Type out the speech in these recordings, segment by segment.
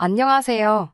안녕하세요.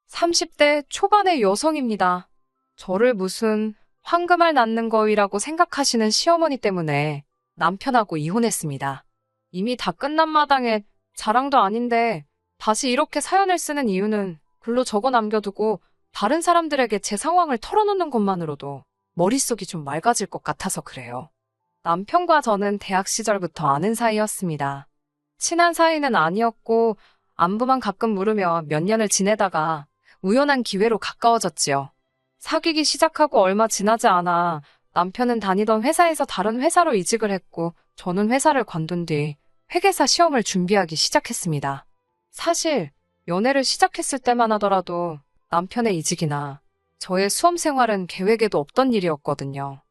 30대 초반의 여성입니다. 저를 무슨 황금알 낳는 거위라고 생각하시는 시어머니 때문에 남편하고 이혼했습니다. 이미 다 끝난 마당에 자랑도 아닌데 다시 이렇게 사연을 쓰는 이유는 글로 적어 남겨두고 다른 사람들에게 제 상황을 털어놓는 것만으로도 머릿속이 좀 맑아질 것 같아서 그래요. 남편과 저는 대학 시절부터 아는 사이였습니다. 친한 사이는 아니었고 안부만 가끔 물으며 몇 년을 지내다가 우연한 기회로 가까워졌지요. 사귀기 시작하고 얼마 지나지 않아 남편은 다니던 회사에서 다른 회사로 이직을 했고 저는 회사를 관둔 뒤 회계사 시험을 준비하기 시작했습니다. 사실 연애를 시작했을 때만 하더라도 남편의 이직이나 저의 수험 생활은 계획에도 없던 일이었거든요.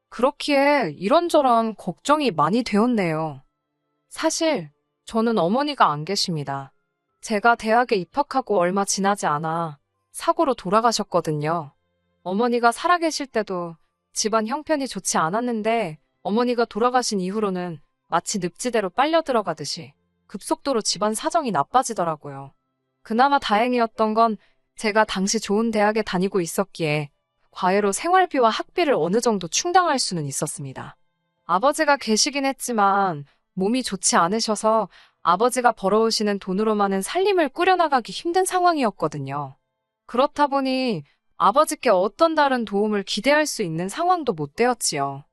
그렇기에 이런저런 걱정이 많이 되었네요. 사실 저는 어머니가 안 계십니다. 제가 대학에 입학하고 얼마 지나지 않아 사고로 돌아가셨거든요. 어머니가 살아계실 때도 집안 형편이 좋지 않았는데 어머니가 돌아가신 이후로는 마치 늪지대로 빨려 들어가듯이 급속도로 집안 사정이 나빠지더라고요. 그나마 다행이었던 건 제가 당시 좋은 대학에 다니고 있었기에 과외로 생활비와 학비를 어느 정도 충당할 수는 있었습니다. 아버지가 계시긴 했지만 몸이 좋지 않으셔서 아버지가 벌어오시는 돈으로만은 살림을 꾸려나가기 힘든 상황이었거든요. 그렇다 보니 아버지께 어떤 다른 도움을 기대할 수 있는 상황도 못 되었지요.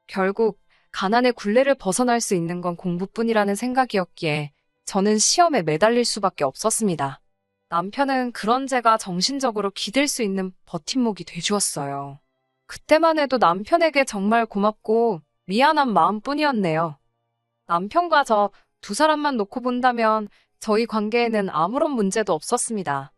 결국 가난의 굴레를 벗어날 수 있는 건 공부뿐이라는 생각이었기에 저는 시험에 매달릴 수밖에 없었습니다. 남편은 그런 제가 정신적으로 기댈 수 있는 버팀목이 돼주었어요. 그때만 해도 남편에게 정말 고맙고 미안한 마음뿐이었네요. 남편과 저 두 사람만 놓고 본다면 저희 관계에는 아무런 문제도 없었습니다.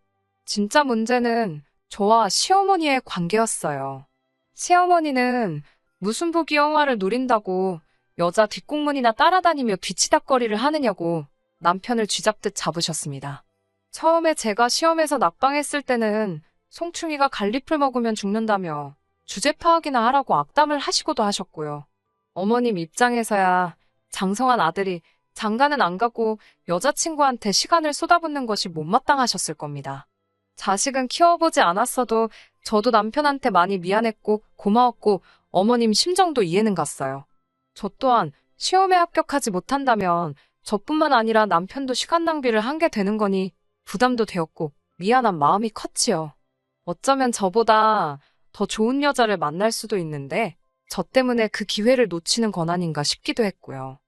진짜 문제는 저와 시어머니의 관계였어요. 시어머니는 무슨 부귀영화를 누린다고 여자 뒷공문이나 따라다니며 뒤치다꺼리를 하느냐고 남편을 쥐잡듯 잡으셨습니다. 처음에 제가 시험에서 낙방했을 때는 송충이가 갈잎을 먹으면 죽는다며 주제 파악이나 하라고 악담을 하시고도 하셨고요. 어머님 입장에서야 장성한 아들이 장가는 안 가고 여자친구한테 시간을 쏟아붓는 것이 못마땅하셨을 겁니다. 자식은 키워보지 않았어도 저도 남편한테 많이 미안했고 고마웠고 어머님 심정도 이해는 갔어요. 저 또한 시험에 합격하지 못한다면 저뿐만 아니라 남편도 시간 낭비를 한 게 되는 거니 부담도 되었고 미안한 마음이 컸지요. 어쩌면 저보다 더 좋은 여자를 만날 수도 있는데 저 때문에 그 기회를 놓치는 건 아닌가 싶기도 했고요.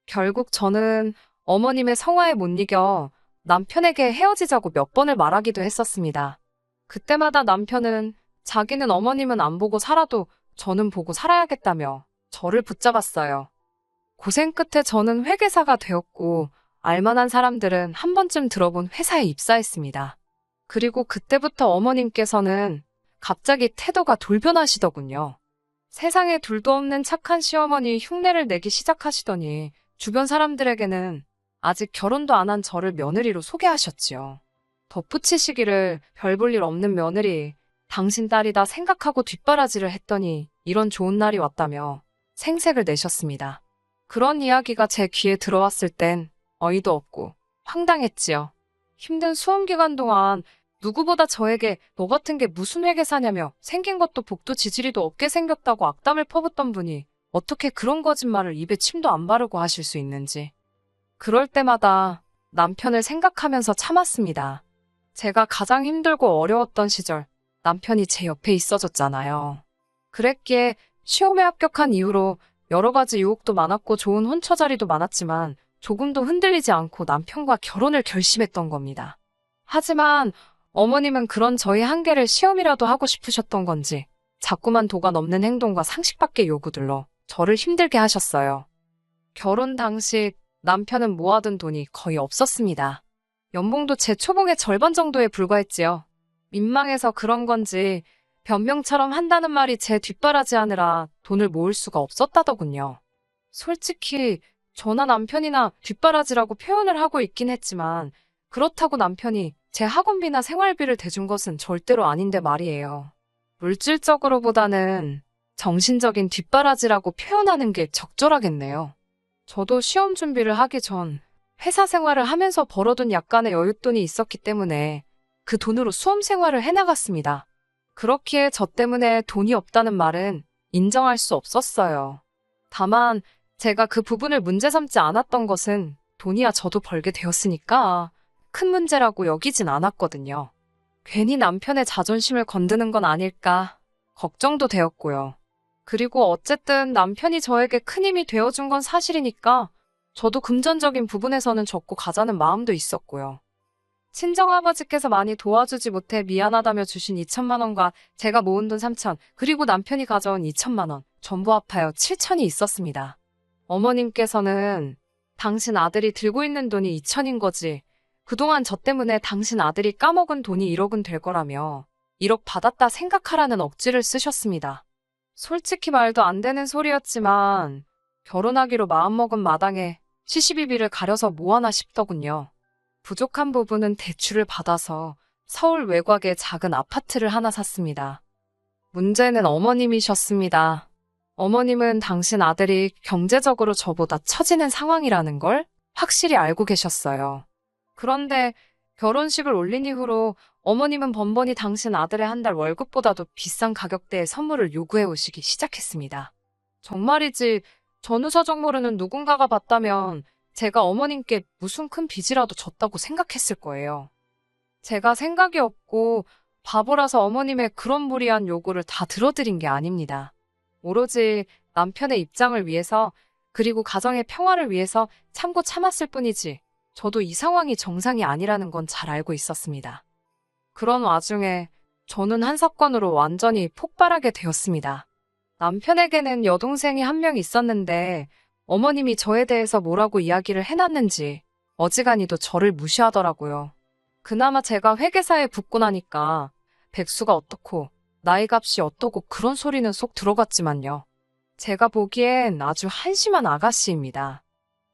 결국 저는 어머님의 성화에 못 이겨 남편에게 헤어지자고 몇 번을 말하기도 했었습니다. 그때마다 남편은 자기는 어머님은 안 보고 살아도 저는 보고 살아야겠다며 저를 붙잡았어요. 고생 끝에 저는 회계사가 되었고 알만한 사람들은 한 번쯤 들어본 회사에 입사했습니다. 그리고 그때부터 어머님께서는 갑자기 태도가 돌변하시더군요. 세상에 둘도 없는 착한 시어머니 흉내를 내기 시작하시더니 주변 사람들에게는 아직 결혼도 안 한 저를 며느리로 소개하셨지요. 덧붙이시기를 별 볼 일 없는 며느리, 당신 딸이다 생각하고 뒷바라지를 했더니 이런 좋은 날이 왔다며 생색을 내셨습니다. 그런 이야기가 제 귀에 들어왔을 땐 어이도 없고 황당했지요. 힘든 수험 기간 동안 누구보다 저에게 너 같은 게 무슨 회계사냐며 생긴 것도 복도 지지리도 없게 생겼다고 악담을 퍼붓던 분이 어떻게 그런 거짓말을 입에 침도 안 바르고 하실 수 있는지. 그럴 때마다 남편을 생각하면서 참았습니다. 제가 가장 힘들고 어려웠던 시절 남편이 제 옆에 있어줬잖아요. 그랬기에 시험에 합격한 이후로 여러 가지 유혹도 많았고 좋은 혼처 자리도 많았지만 조금도 흔들리지 않고 남편과 결혼을 결심했던 겁니다. 하지만 어머님은 그런 저희 한계를 시험이라도 하고 싶으셨던 건지 자꾸만 도가 넘는 행동과 상식 밖의 요구들로 저를 힘들게 하셨어요. 결혼 당시 남편은 모아둔 돈이 거의 없었습니다. 연봉도 제 초봉의 절반 정도에 불과했지요. 민망해서 그런 건지 변명처럼 한다는 말이 제 뒷바라지 하느라 돈을 모을 수가 없었다더군요. 솔직히 저나 남편이나 뒷바라지라고 표현을 하고 있긴 했지만 그렇다고 남편이 제 학원비나 생활비를 대준 것은 절대로 아닌데 말이에요. 물질적으로보다는 정신적인 뒷바라지라고 표현하는 게 적절하겠네요. 저도 시험 준비를 하기 전 회사 생활을 하면서 벌어둔 약간의 여윳돈이 있었기 때문에 그 돈으로 수험 생활을 해나갔습니다. 그렇기에 저 때문에 돈이 없다는 말은 인정할 수 없었어요. 다만 제가 그 부분을 문제 삼지 않았던 것은 돈이야 저도 벌게 되었으니까 큰 문제라고 여기진 않았거든요. 괜히 남편의 자존심을 건드는 건 아닐까 걱정도 되었고요. 그리고 어쨌든 남편이 저에게 큰 힘이 되어준 건 사실이니까 저도 금전적인 부분에서는 접고 가자는 마음도 있었고요. 친정아버지께서 많이 도와주지 못해 미안하다며 주신 2천만 원과 제가 모은 돈 3천, 그리고 남편이 가져온 2천만 원, 전부 합하여 7천이 있었습니다. 어머님께서는 당신 아들이 들고 있는 돈이 2천인 거지. 그동안 저 때문에 당신 아들이 까먹은 돈이 1억은 될 거라며 1억 받았다 생각하라는 억지를 쓰셨습니다. 솔직히 말도 안 되는 소리였지만 결혼하기로 마음먹은 마당에 시시비비를 가려서 뭐하나 싶더군요. 부족한 부분은 대출을 받아서 서울 외곽에 작은 아파트를 하나 샀습니다. 문제는 어머님이셨습니다. 어머님은 당신 아들이 경제적으로 저보다 처지는 상황이라는 걸 확실히 알고 계셨어요. 그런데 결혼식을 올린 이후로 어머님은 번번이 당신 아들의 한 달 월급보다도 비싼 가격대의 선물을 요구해 오시기 시작했습니다. 정말이지 전후사정 모르는 누군가가 봤다면 제가 어머님께 무슨 큰 빚이라도 졌다고 생각했을 거예요. 제가 생각이 없고 바보라서 어머님의 그런 무리한 요구를 다 들어드린 게 아닙니다. 오로지 남편의 입장을 위해서 그리고 가정의 평화를 위해서 참고 참았을 뿐이지 저도 이 상황이 정상이 아니라는 건 잘 알고 있었습니다. 그런 와중에 저는 한 사건으로 완전히 폭발하게 되었습니다. 남편에게는 여동생이 한 명 있었는데 어머님이 저에 대해서 뭐라고 이야기를 해놨는지 어지간히도 저를 무시하더라고요. 그나마 제가 회계사에 붙고 나니까 백수가 어떻고 나이값이 어떠고 그런 소리는 쏙 들어갔지만요. 제가 보기엔 아주 한심한 아가씨입니다.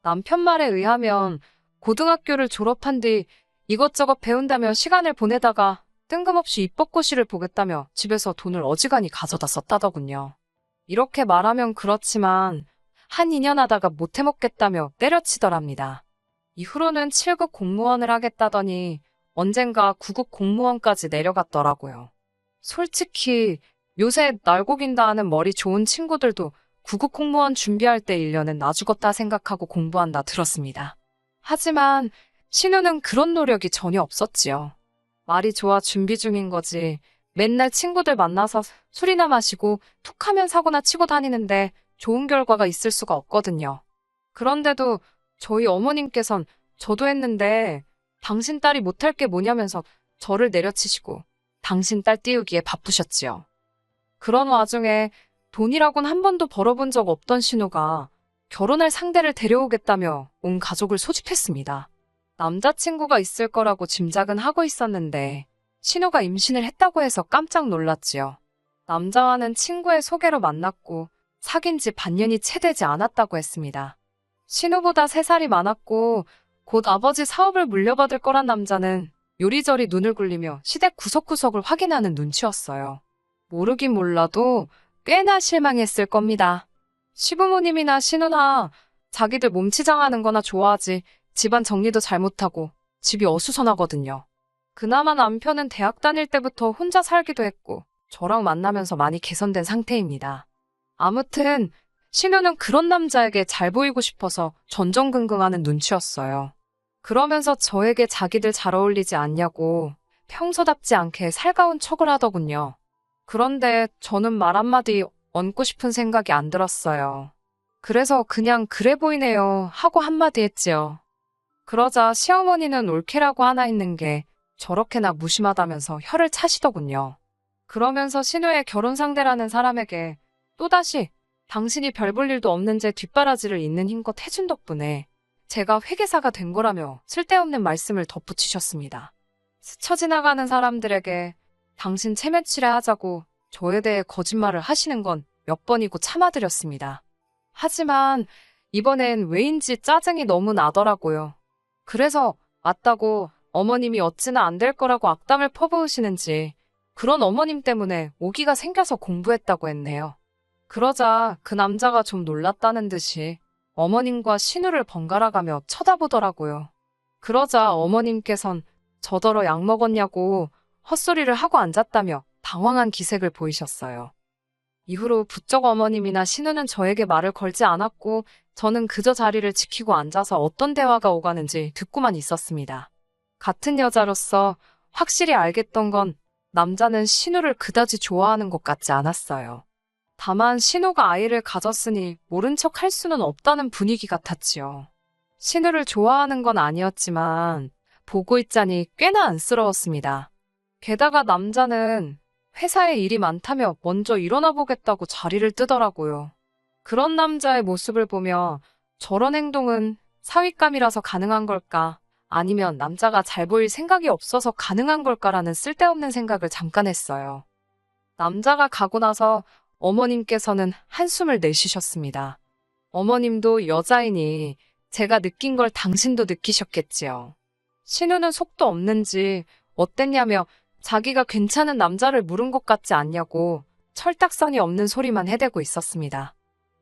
남편 말에 의하면 고등학교를 졸업한 뒤 이것저것 배운다며 시간을 보내다가 뜬금없이 입법고시를 보겠다며 집에서 돈을 어지간히 가져다 썼다더군요. 이렇게 말하면 그렇지만 한 2년 하다가 못해먹겠다며 때려치더랍니다. 이후로는 7급 공무원을 하겠다더니 언젠가 9급 공무원까지 내려갔더라고요. 솔직히 요새 날고긴다 하는 머리 좋은 친구들도 9급 공무원 준비할 때 1년은 나 죽었다 생각하고 공부한다 들었습니다. 하지만 신우는 그런 노력이 전혀 없었지요. 말이 좋아 준비 중인 거지. 맨날 친구들 만나서 술이나 마시고 툭하면 사고나 치고 다니는데 좋은 결과가 있을 수가 없거든요. 그런데도 저희 어머님께선 저도 했는데 당신 딸이 못할 게 뭐냐면서 저를 내려치시고 당신 딸 띄우기에 바쁘셨지요. 그런 와중에 돈이라곤 한 번도 벌어본 적 없던 신우가 결혼할 상대를 데려오겠다며 온 가족을 소집했습니다. 남자친구가 있을 거라고 짐작은 하고 있었는데 신우가 임신을 했다고 해서 깜짝 놀랐지요. 남자와는 친구의 소개로 만났고 사귄 지 반년이 채 되지 않았다고 했습니다. 신우보다 3살이 많았고 곧 아버지 사업을 물려받을 거란 남자는 요리저리 눈을 굴리며 시댁 구석구석을 확인하는 눈치였어요. 모르긴 몰라도 꽤나 실망했을 겁니다. 시부모님이나 신우나 자기들 몸치장하는 거나 좋아하지 집안 정리도 잘못하고 집이 어수선하거든요. 그나마 남편은 대학 다닐 때부터 혼자 살기도 했고 저랑 만나면서 많이 개선된 상태입니다. 아무튼 신우는 그런 남자에게 잘 보이고 싶어서 전전긍긍하는 눈치였어요. 그러면서 저에게 자기들 잘 어울리지 않냐고 평소답지 않게 살가운 척을 하더군요. 그런데 저는 말 한마디 얹고 싶은 생각이 안 들었어요. 그래서 그냥 그래 보이네요 하고 한마디 했지요. 그러자 시어머니는 올케라고 하나 있는 게 저렇게나 무심하다면서 혀를 차시더군요. 그러면서 신우의 결혼 상대라는 사람에게 또다시 당신이 별 볼 일도 없는 제 뒷바라지를 있는 힘껏 해준 덕분에 제가 회계사가 된 거라며 쓸데없는 말씀을 덧붙이셨습니다. 스쳐 지나가는 사람들에게 당신 체면치레 하자고 저에 대해 거짓말을 하시는 건 몇 번이고 참아드렸습니다. 하지만 이번엔 왜인지 짜증이 너무 나더라고요. 그래서 맞다고 어머님이 어찌나 안 될 거라고 악담을 퍼부으시는지 그런 어머님 때문에 오기가 생겨서 공부했다고 했네요. 그러자 그 남자가 좀 놀랐다는 듯이 어머님과 신우를 번갈아가며 쳐다보더라고요. 그러자 어머님께선 저더러 약 먹었냐고 헛소리를 하고 앉았다며 당황한 기색을 보이셨어요. 이후로 부쩍 어머님이나 신우는 저에게 말을 걸지 않았고 저는 그저 자리를 지키고 앉아서 어떤 대화가 오가는지 듣고만 있었습니다. 같은 여자로서 확실히 알겠던 건 남자는 신우를 그다지 좋아하는 것 같지 않았어요. 다만 신우가 아이를 가졌으니 모른 척 할 수는 없다는 분위기 같았지요. 신우를 좋아하는 건 아니었지만 보고 있자니 꽤나 안쓰러웠습니다. 게다가 남자는 회사에 일이 많다며 먼저 일어나 보겠다고 자리를 뜨더라고요. 그런 남자의 모습을 보며 저런 행동은 사윗감이라서 가능한 걸까? 아니면 남자가 잘 보일 생각이 없어서 가능한 걸까라는 쓸데없는 생각을 잠깐 했어요. 남자가 가고 나서 어머님께서는 한숨을 내쉬셨습니다. 어머님도 여자이니 제가 느낀 걸 당신도 느끼셨겠지요. 신우는 속도 없는지 어땠냐며 자기가 괜찮은 남자를 물은 것 같지 않냐고 철딱선이 없는 소리만 해대고 있었습니다.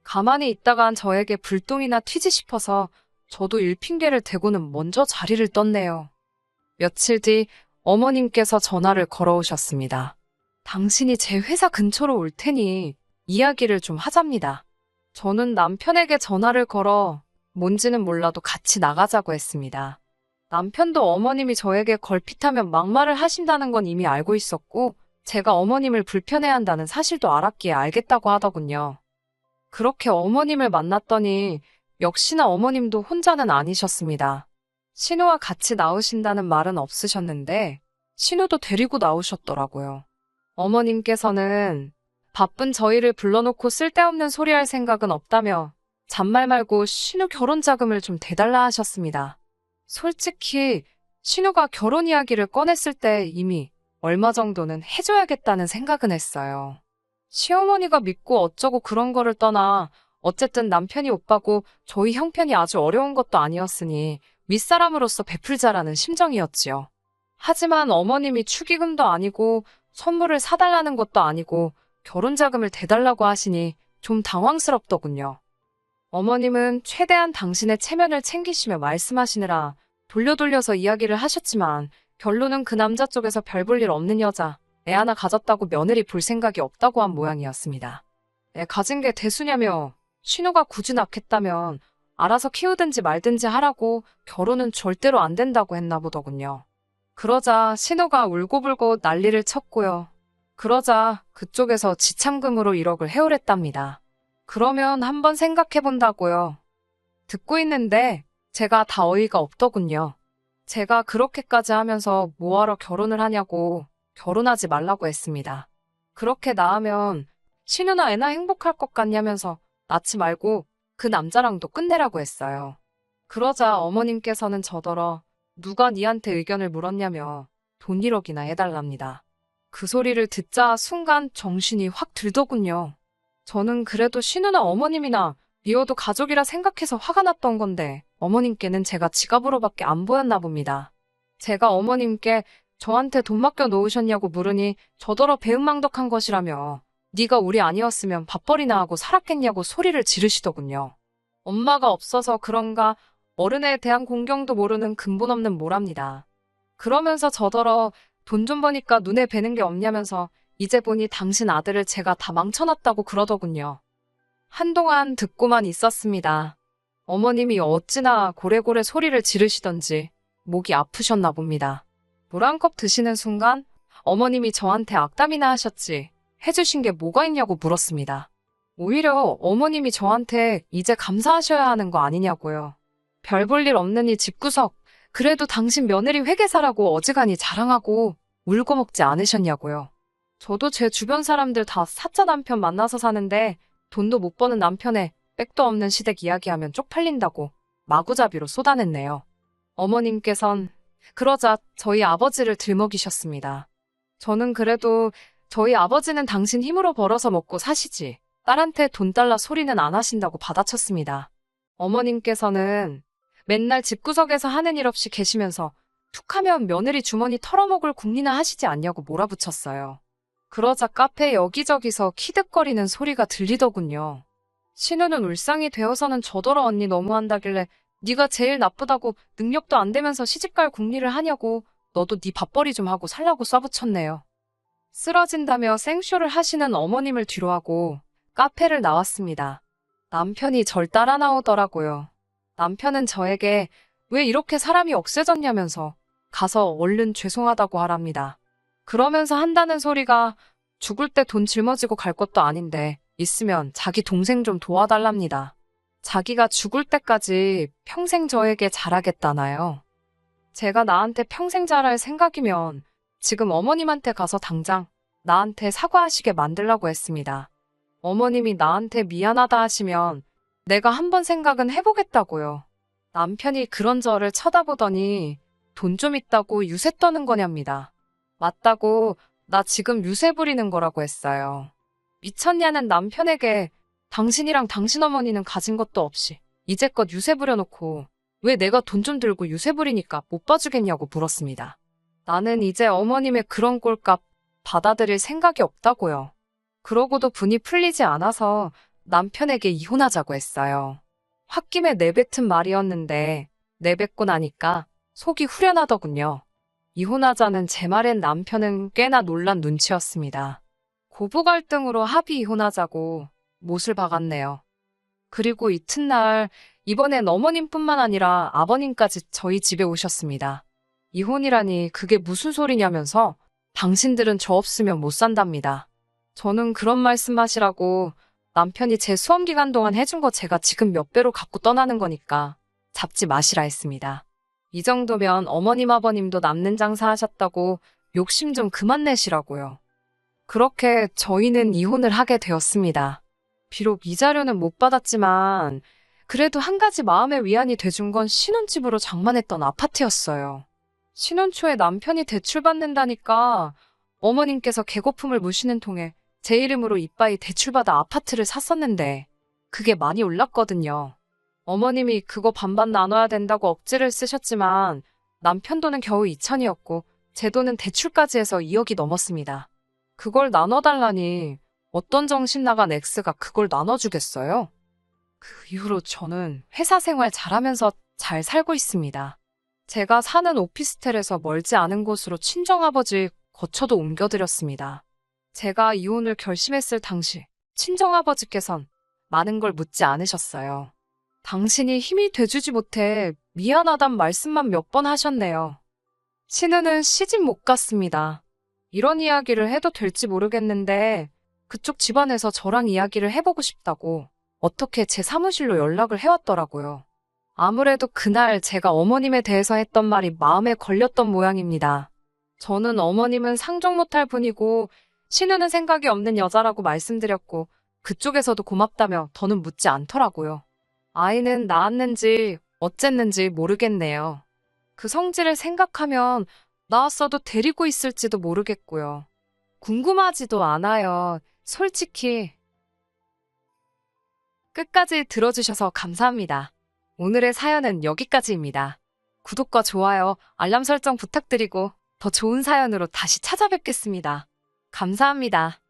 가만히 있다간 저에게 불똥이나 튀지 싶어서 저도 일핑계를 대고는 먼저 자리를 떴네요. 며칠 뒤 어머님께서 전화를 걸어오셨습니다. 당신이 제 회사 근처로 올 테니 이야기를 좀 하잡니다. 저는 남편에게 전화를 걸어 뭔지는 몰라도 같이 나가자고 했습니다. 남편도 어머님이 저에게 걸핏하면 막말을 하신다는 건 이미 알고 있었고 제가 어머님을 불편해한다는 사실도 알았기에 알겠다고 하더군요. 그렇게 어머님을 만났더니 역시나 어머님도 혼자는 아니셨습니다. 신우와 같이 나오신다는 말은 없으셨는데 신우도 데리고 나오셨더라고요. 어머님께서는 바쁜 저희를 불러놓고 쓸데없는 소리 할 생각은 없다며 잔말 말고 신우 결혼 자금을 좀 대달라 하셨습니다. 솔직히 신우가 결혼 이야기를 꺼냈을 때 이미 얼마 정도는 해줘야겠다는 생각은 했어요. 시어머니가 믿고 어쩌고 그런 거를 떠나 어쨌든 남편이 오빠고 저희 형편이 아주 어려운 것도 아니었으니 윗사람으로서 베풀자라는 심정이었지요. 하지만 어머님이 축의금도 아니고 선물을 사달라는 것도 아니고 결혼 자금을 대달라고 하시니 좀 당황스럽더군요. 어머님은 최대한 당신의 체면을 챙기시며 말씀하시느라 돌려서 이야기를 하셨지만 결론은 그 남자 쪽에서 별 볼 일 없는 여자, 애 하나 가졌다고 며느리 볼 생각이 없다고 한 모양이었습니다. 애 가진 게 대수냐며 신우가 굳이 낳겠다면 알아서 키우든지 말든지 하라고 결혼은 절대로 안 된다고 했나 보더군요. 그러자 신우가 울고불고 난리를 쳤고요. 그러자 그쪽에서 지참금으로 1억을 해오랬답니다. 그러면 한번 생각해본다고요. 듣고 있는데 제가 다 어이가 없더군요. 제가 그렇게까지 하면서 뭐하러 결혼을 하냐고 결혼하지 말라고 했습니다. 그렇게 낳으면 신우나 애나 행복할 것 같냐면서 낳지 말고 그 남자랑도 끝내라고 했어요. 그러자 어머님께서는 저더러 누가 니한테 의견을 물었냐며 돈 1억이나 해달랍니다. 그 소리를 듣자 순간 정신이 확 들더군요. 저는 그래도 신우나 어머님이나 미워도 가족이라 생각해서 화가 났던 건데 어머님께는 제가 지갑으로밖에 안 보였나 봅니다. 제가 어머님께 저한테 돈 맡겨 놓으셨냐고 물으니 저더러 배은망덕한 것이라며 네가 우리 아니었으면 밥벌이나 하고 살았겠냐고 소리를 지르시더군요. 엄마가 없어서 그런가 어른에 대한 공경도 모르는 근본 없는 모랍니다. 그러면서 저더러 돈 좀 버니까 눈에 뵈는 게 없냐면서 이제 보니 당신 아들을 제가 다 망쳐놨다고 그러더군요. 한동안 듣고만 있었습니다. 어머님이 어찌나 고래고래 소리를 지르시던지 목이 아프셨나 봅니다. 물 한 컵 드시는 순간 어머님이 저한테 악담이나 하셨지 해주신 게 뭐가 있냐고 물었습니다. 오히려 어머님이 저한테 이제 감사하셔야 하는 거 아니냐고요. 별 볼 일 없는 이 집구석 그래도 당신 며느리 회계사라고 어지간히 자랑하고 울고 먹지 않으셨냐고요. 저도 제 주변 사람들 다 사짜 남편 만나서 사는데 돈도 못 버는 남편에 백도 없는 시댁 이야기하면 쪽팔린다고 마구잡이로 쏟아냈네요. 어머님께선 그러자 저희 아버지를 들먹이셨습니다. 저는 그래도 저희 아버지는 당신 힘으로 벌어서 먹고 사시지 딸한테 돈 달라 소리는 안 하신다고 받아쳤습니다. 어머님께서는 맨날 집구석에서 하는 일 없이 계시면서 툭하면 며느리 주머니 털어먹을 궁리나 하시지 않냐고 몰아붙였어요. 그러자 카페 여기저기서 키득거리는 소리가 들리더군요. 신우는 울상이 되어서는 저더러 언니 너무한다길래 네가 제일 나쁘다고 능력도 안 되면서 시집갈 궁리를 하냐고 너도 네 밥벌이 좀 하고 살라고 쏴붙였네요. 쓰러진다며 생쇼를 하시는 어머님을 뒤로하고 카페를 나왔습니다. 남편이 절 따라 나오더라고요. 남편은 저에게 왜 이렇게 사람이 억세졌냐면서 가서 얼른 죄송하다고 하랍니다. 그러면서 한다는 소리가 죽을 때 돈 짊어지고 갈 것도 아닌데 있으면 자기 동생 좀 도와달랍니다. 자기가 죽을 때까지 평생 저에게 잘하겠다나요. 제가 나한테 평생 잘할 생각이면 지금 어머님한테 가서 당장 나한테 사과하시게 만들라고 했습니다. 어머님이 나한테 미안하다 하시면 내가 한번 생각은 해보겠다고요. 남편이 그런 저를 쳐다보더니 돈 좀 있다고 유세 떠는 거냐입니다. 맞다고 나 지금 유세 부리는 거라고 했어요. 미쳤냐는 남편에게 당신이랑 당신 어머니는 가진 것도 없이 이제껏 유세 부려놓고 왜 내가 돈 좀 들고 유세 부리니까 못 봐주겠냐고 물었습니다. 나는 이제 어머님의 그런 꼴값 받아들일 생각이 없다고요. 그러고도 분이 풀리지 않아서 남편에게 이혼하자고 했어요. 홧김에 내뱉은 말이었는데 내뱉고 나니까 속이 후련하더군요. 이혼하자는 제 말엔 남편은 꽤나 놀란 눈치였습니다. 고부 갈등으로 합의 이혼하자고 못을 박았네요. 그리고 이튿날 이번엔 어머님뿐만 아니라 아버님까지 저희 집에 오셨습니다. 이혼이라니 그게 무슨 소리냐면서 당신들은 저 없으면 못 산답니다. 저는 그런 말씀하시라고 남편이 제 수험 기간 동안 해준 거 제가 지금 몇 배로 갖고 떠나는 거니까 잡지 마시라 했습니다. 이 정도면 어머님 아버님도 남는 장사 하셨다고 욕심 좀 그만 내시라고요. 그렇게 저희는 이혼을 하게 되었습니다. 비록 이자료는 못 받았지만 그래도 한 가지 마음의 위안이 돼준 건 신혼집으로 장만했던 아파트였어요. 신혼 초에 남편이 대출받는다니까 어머님께서 개거품을 무시는 통에 제 이름으로 이빠이 대출받아 아파트를 샀었는데 그게 많이 올랐거든요. 어머님이 그거 반반 나눠야 된다고 억지를 쓰셨지만 남편 돈은 겨우 2천이었고 제 돈은 대출까지 해서 2억이 넘었습니다. 그걸 나눠달라니 어떤 정신 나간 엑스가 그걸 나눠주겠어요? 그 이후로 저는 회사 생활 잘하면서 잘 살고 있습니다. 제가 사는 오피스텔에서 멀지 않은 곳으로 친정아버지 거처도 옮겨드렸습니다. 제가 이혼을 결심했을 당시 친정아버지께선 많은 걸 묻지 않으셨어요. 당신이 힘이 돼주지 못해 미안하단 말씀만 몇 번 하셨네요. 신우는 시집 못 갔습니다. 이런 이야기를 해도 될지 모르겠는데 그쪽 집안에서 저랑 이야기를 해보고 싶다고 어떻게 제 사무실로 연락을 해왔더라고요. 아무래도 그날 제가 어머님에 대해서 했던 말이 마음에 걸렸던 모양입니다. 저는 어머님은 상종 못할 분이고 신우는 생각이 없는 여자라고 말씀드렸고 그쪽에서도 고맙다며 더는 묻지 않더라고요. 아이는 낳았는지 어쨌는지 모르겠네요. 그 성질을 생각하면 낳았어도 데리고 있을지도 모르겠고요. 궁금하지도 않아요. 솔직히. 끝까지 들어주셔서 감사합니다. 오늘의 사연은 여기까지입니다. 구독과 좋아요, 알람 설정 부탁드리고 더 좋은 사연으로 다시 찾아뵙겠습니다. 감사합니다.